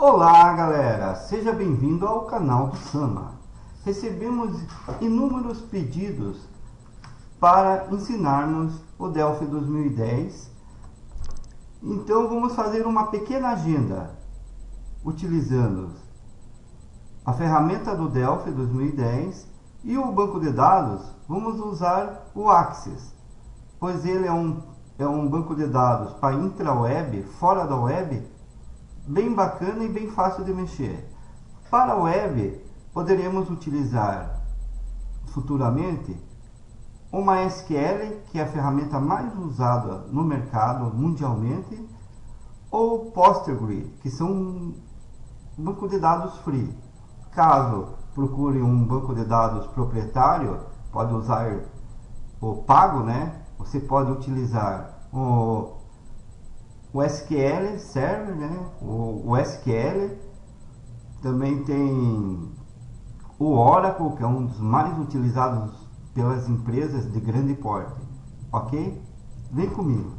Olá galera, seja bem-vindo ao canal do Sama. Recebemos inúmeros pedidos para ensinarmos o Delphi 2010. Então vamos fazer uma pequena agenda utilizando a ferramenta do Delphi 2010 e o banco de dados. Vamos usar o Axis, pois ele é um banco de dados para intraweb, fora da web, bem bacana e bem fácil de mexer. Para a web, poderemos utilizar futuramente o MySQL, que é a ferramenta mais usada no mercado mundialmente, ou PostgreSQL, que são um banco de dados free. Caso procure um banco de dados proprietário, pode usar o pago, né? Você pode utilizar o SQL Server, né? O SQL. Também tem o Oracle, que é um dos mais utilizados pelas empresas de grande porte. Ok? Vem comigo.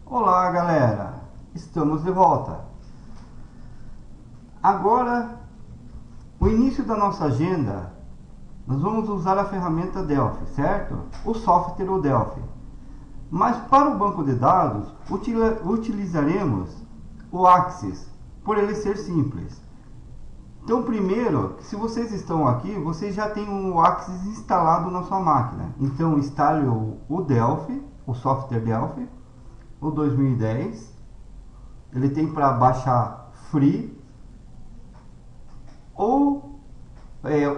Olá galera, estamos de volta. Agora, o início da nossa agenda, nós vamos usar a ferramenta Delphi, certo? O software o Delphi. Mas para o banco de dados, utilizaremos o Axis, por ele ser simples. Então, primeiro, se vocês estão aqui, vocês já têm o Axis instalado na sua máquina. Então, instale o Delphi, o software Delphi, o 2010. Ele tem para baixar free. Ou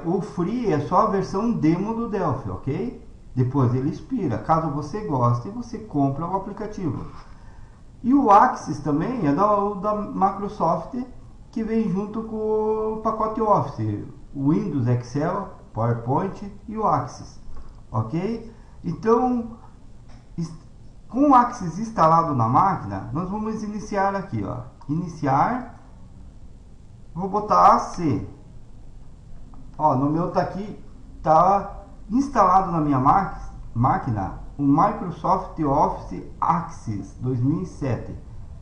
o free é só a versão demo do Delphi, ok? Depois ele expira. Caso você goste, você compra o aplicativo. E o Axis também é da Microsoft, que vem junto com o pacote Office, Windows, Excel, PowerPoint e o Axis, ok? Então, com o Axis instalado na máquina, nós vamos iniciar aqui, ó, iniciar, vou botar AC, ó, no meu tá aqui, tá instalado na minha máquina o Microsoft Office Axis 2007,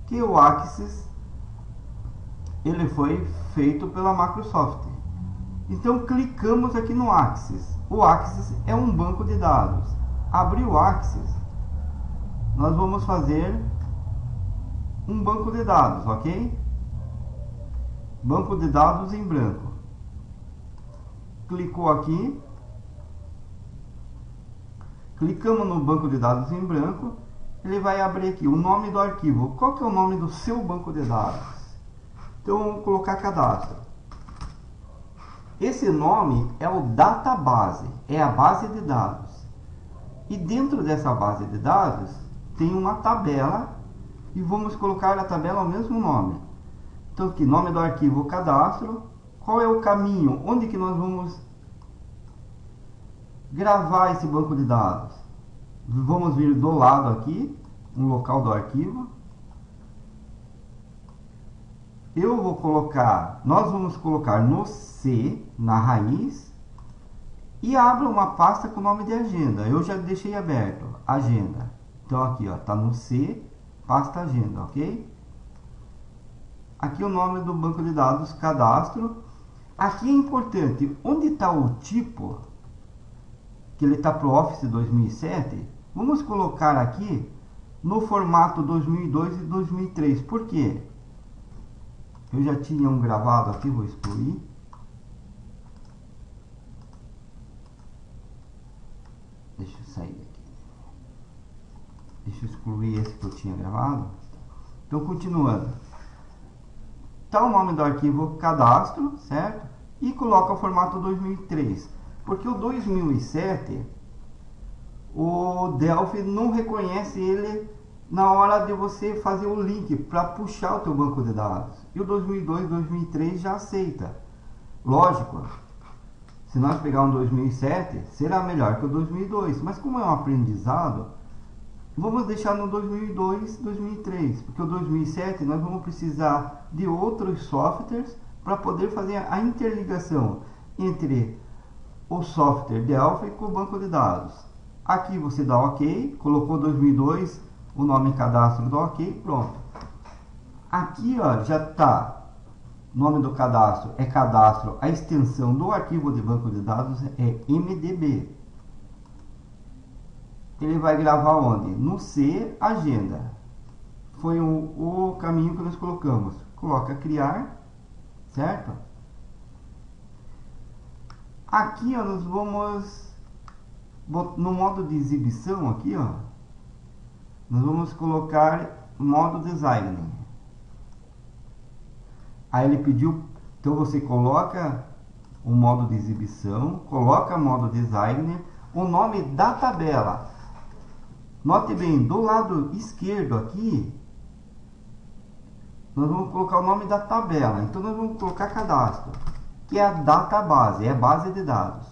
que o Axis ele foi feito pela Microsoft. Então clicamos aqui no Axis. O Axis é um banco de dados. Abrir o Axis, nós vamos fazer um banco de dados, ok? Banco de dados em branco. Clicou aqui. Clicamos no banco de dados em branco, ele vai abrir aqui o nome do arquivo. Qual que é o nome do seu banco de dados? Então vamos colocar cadastro. Esse nome é o database, é a base de dados. E dentro dessa base de dados tem uma tabela e vamos colocar a tabela ao mesmo nome. Então aqui, nome do arquivo, cadastro. Qual é o caminho? Onde que nós vamos gravar esse banco de dados? Vamos vir do lado aqui, um local do arquivo. Nós vamos colocar no C, na raiz, e abra uma pasta com o nome de agenda. Eu já deixei aberto, agenda. Então aqui, ó, tá no C, pasta agenda, ok? Aqui o nome do banco de dados, cadastro. Aqui é importante, onde está o tipo, que ele está para o Office 2007, vamos colocar aqui no formato 2002 e 2003. Por quê? Eu já tinha um gravado aqui, vou excluir. Deixa eu sair aqui. Deixa eu excluir esse que eu tinha gravado. Então, continuando. Tá o nome do arquivo cadastro, certo? E coloca o formato 2003. Porque o 2007, o Delphi não reconhece ele na hora de você fazer o link para puxar o teu banco de dados. E o 2002, 2003 já aceita. Lógico, se nós pegar um 2007, será melhor que o 2002. Mas como é um aprendizado, vamos deixar no 2002, 2003. Porque o 2007 nós vamos precisar de outros softwares para poder fazer a interligação entre o software Delphi com o banco de dados. Aqui você dá OK, colocou 2002, o nome cadastro do OK, pronto. Aqui, ó, já está. Nome do cadastro é cadastro, a extensão do arquivo de banco de dados é MDB. Ele vai gravar onde? No C, agenda. Foi o caminho que nós colocamos. Coloca criar, certo? Aqui, ó, nós vamos no modo de exibição aqui, ó, nós vamos colocar modo design. Aí ele pediu, então você coloca o modo de exibição, coloca modo designer, o nome da tabela. Note bem, do lado esquerdo aqui, nós vamos colocar o nome da tabela. Então nós vamos colocar cadastro, que é a database, é a base de dados.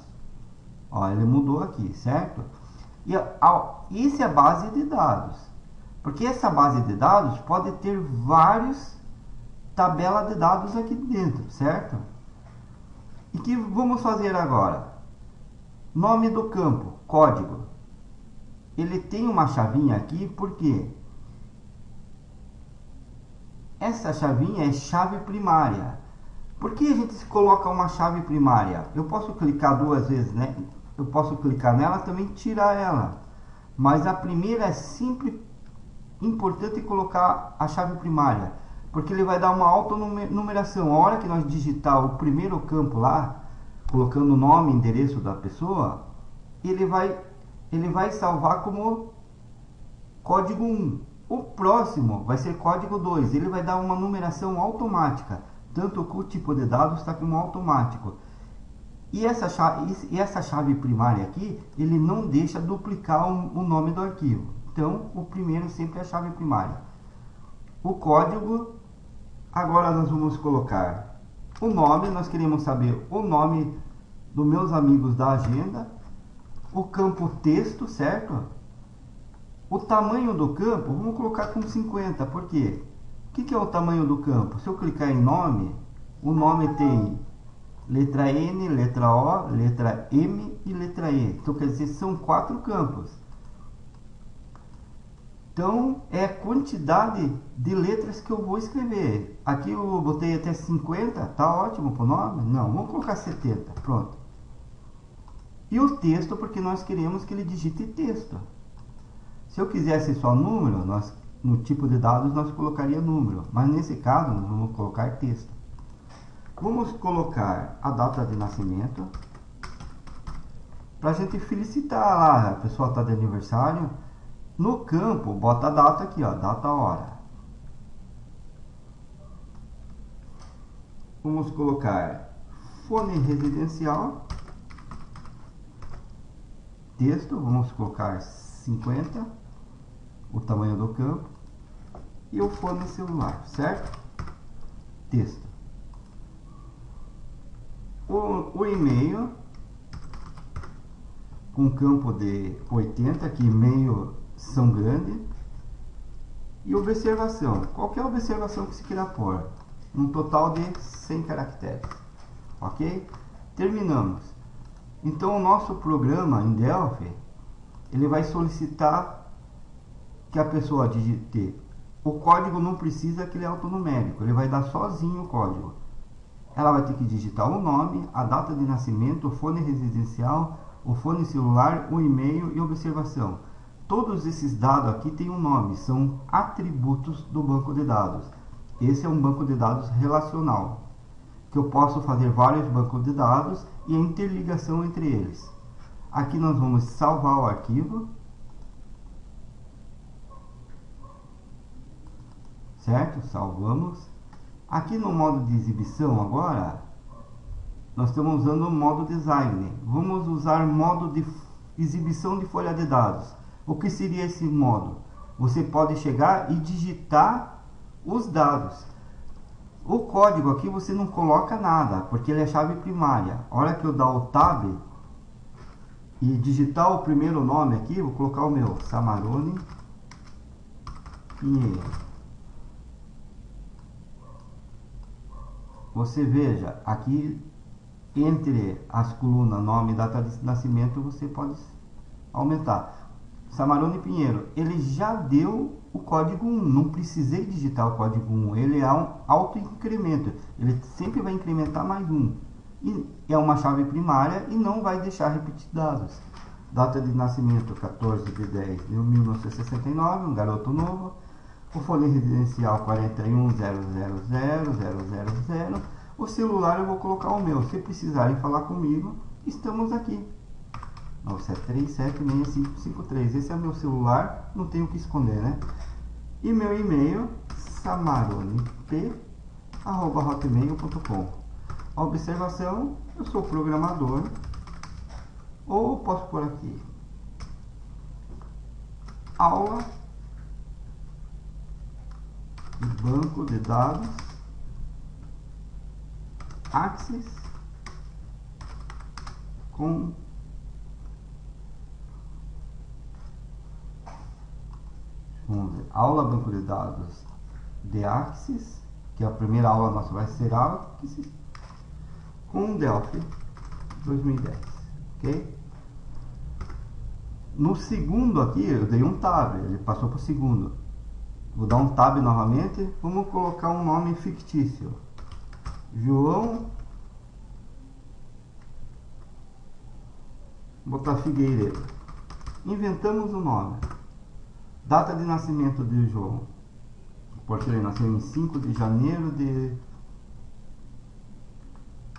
Ó, ele mudou aqui, certo? E isso é a base de dados, porque essa base de dados pode ter vários tabela de dados aqui dentro, certo? E que vamos fazer agora? Nome do campo, código. Ele tem uma chavinha aqui, porque essa chavinha é chave primária. Por que a gente coloca uma chave primária? Eu posso clicar duas vezes, né? Eu posso clicar nela e também tirar ela. Mas a primeira é sempre importante colocar a chave primária, porque ele vai dar uma autonumeração. A hora que nós digitar o primeiro campo lá, colocando o nome e endereço da pessoa, ele vai salvar como código 1. O próximo vai ser código 2. Ele vai dar uma numeração automática. Tanto que o tipo de dados está como automático. E essa chave primária aqui, ele não deixa duplicar o nome do arquivo. Então, o primeiro sempre é a chave primária. O código, agora nós vamos colocar o nome. Nós queremos saber o nome dos meus amigos da agenda. O campo texto, certo? O tamanho do campo, vamos colocar com 50. Por quê? O que é o tamanho do campo? Se eu clicar em nome, o nome tem letra N, letra O, letra M e letra E. Então, quer dizer, são 4 campos. Então, é a quantidade de letras que eu vou escrever. Aqui eu botei até 50, tá ótimo para o nome? Não, vamos colocar 70, pronto. E o texto, porque nós queremos que ele digite texto. Se eu quisesse só número, no tipo de dados nós colocaria número, mas nesse caso nós vamos colocar texto. Vamos colocar a data de nascimento, para a gente felicitar lá, a pessoa está de aniversário. No campo, bota a data aqui, ó, data, hora. Vamos colocar fone residencial, texto, vamos colocar 50, o tamanho do campo, e o fone celular, certo? Texto. O e-mail, com campo de 80, que e-mail são grandes, e observação, qualquer observação que se queira pôr, um total de 100 caracteres, ok? Terminamos. Então o nosso programa em Delphi, ele vai solicitar que a pessoa digite. O código não precisa que ele é alfanumérico, ele vai dar sozinho o código. Ela vai ter que digitar o nome, a data de nascimento, o fone residencial, o fone celular, o e-mail e observação. Todos esses dados aqui têm um nome, são atributos do banco de dados. Esse é um banco de dados relacional, que eu posso fazer vários bancos de dados e a interligação entre eles. Aqui nós vamos salvar o arquivo, certo? Salvamos. Aqui no modo de exibição agora, nós estamos usando o modo design. Vamos usar modo de exibição de folha de dados. O que seria esse modo? Você pode chegar e digitar os dados. O código aqui você não coloca nada, porque ele é chave primária. A hora que eu dar o tab e digitar o primeiro nome aqui, vou colocar o meu, Samarone Pinheiro. Você veja, aqui entre as colunas nome e data de nascimento, você pode aumentar. Samarone Pinheiro, ele já deu o código 1, não precisei digitar o código 1, ele é um auto-incremento, ele sempre vai incrementar mais 1. E é uma chave primária e não vai deixar repetir dados. Data de nascimento 14/10/1969, um garoto novo. O fone residencial 41000000. O celular eu vou colocar o meu. Se precisarem falar comigo, estamos aqui. 973-76553. Esse é o meu celular, não tenho o que esconder, né? E meu e-mail, samaronep@hotmail.com. A observação, eu sou programador, ou posso pôr aqui, aula de banco de dados, Axis, com aula banco de dados de Axis, que a primeira aula nossa vai ser Axis, com Delphi 2010, ok? No segundo aqui, eu dei um tab, ele passou para o segundo. Vou dar um tab novamente, vamos colocar um nome fictício. João, vou botar Figueiredo. Inventamos o nome. Data de nascimento de João, porque ele nasceu em 5 de janeiro de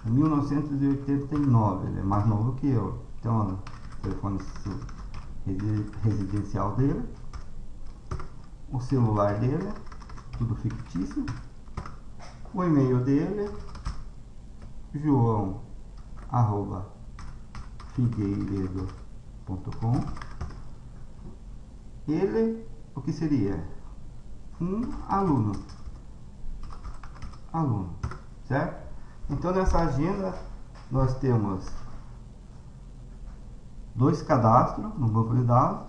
1989, ele é mais novo que eu. Então, o telefone residencial dele, o celular dele, tudo fictício, o e-mail dele, joão@figueiredo.com. Ele, o que seria? Um aluno, certo? Então nessa agenda nós temos 2 cadastros no banco de dados,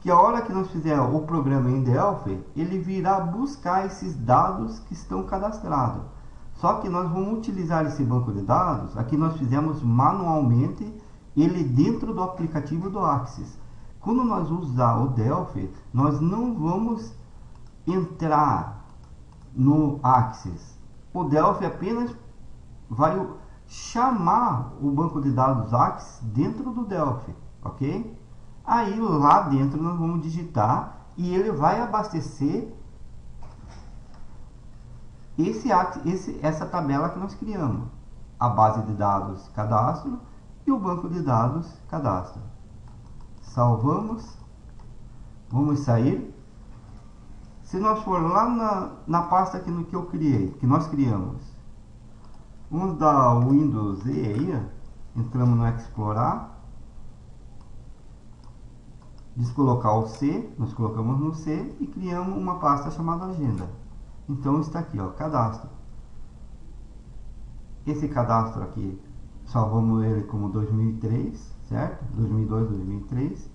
que a hora que nós fizer o programa em Delphi, ele virá buscar esses dados que estão cadastrados. Só que nós vamos utilizar esse banco de dados, aqui nós fizemos manualmente, ele dentro do aplicativo do Axis. Quando nós usar o Delphi, nós não vamos entrar no Axis. O Delphi apenas vai chamar o banco de dados Axis dentro do Delphi, ok? Aí lá dentro nós vamos digitar e ele vai abastecer essa tabela que nós criamos. A base de dados cadastro e o banco de dados cadastro. Salvamos. Vamos sair. Se nós for lá na pasta que eu criei, que nós criamos, vamos dar o Windows Z aí, entramos no Explorar, descolocar o C, nós colocamos no C e criamos uma pasta chamada Agenda. Então está aqui, ó, cadastro. Esse cadastro aqui, salvamos ele como 2003, certo? 2002, 2003.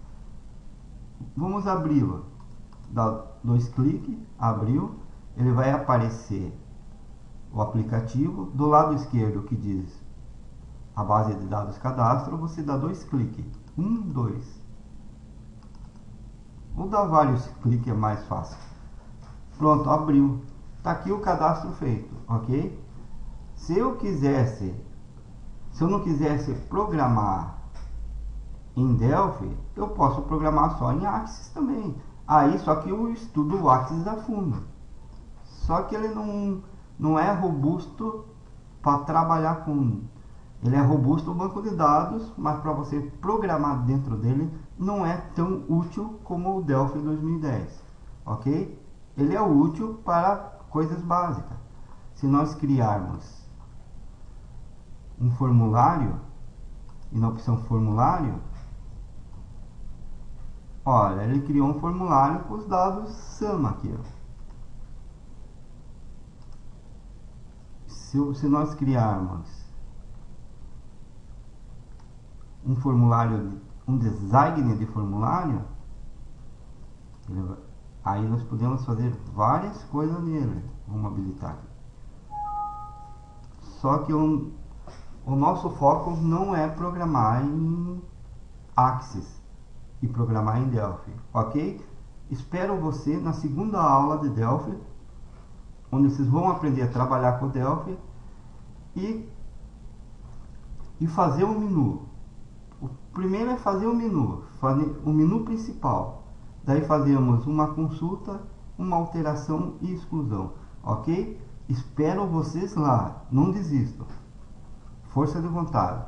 Vamos abri-lo. Dá 2 cliques, abriu. Ele vai aparecer o aplicativo. Do lado esquerdo que diz a base de dados cadastro, você dá 2 cliques. 1, 2. Ou dá vários cliques, é mais fácil. Pronto, abriu. Está aqui o cadastro feito, ok? Se eu não quisesse programar em Delphi, eu posso programar só em Axis também. Aí só que eu estudo o Axis a fundo. Só que ele não é robusto para trabalhar com. Ele é robusto no banco de dados, mas para você programar dentro dele não é tão útil como o Delphi 2010, ok? Ele é útil para coisas básicas. Se nós criarmos um formulário, e na opção formulário, olha, ele criou um formulário com os dados SAMA aqui, ó. Se nós criarmos um formulário, um design de formulário, aí nós podemos fazer várias coisas nele. Vamos habilitar aqui. Só que o nosso foco não é programar em Axis. e programar em Delphi, ok? Espero você na segunda aula de Delphi, onde vocês vão aprender a trabalhar com Delphi e fazer um menu. O primeiro é fazer o menu, fazer o menu principal. Daí fazemos uma consulta, uma alteração e exclusão, ok? Espero vocês lá, não desistam. Força de vontade.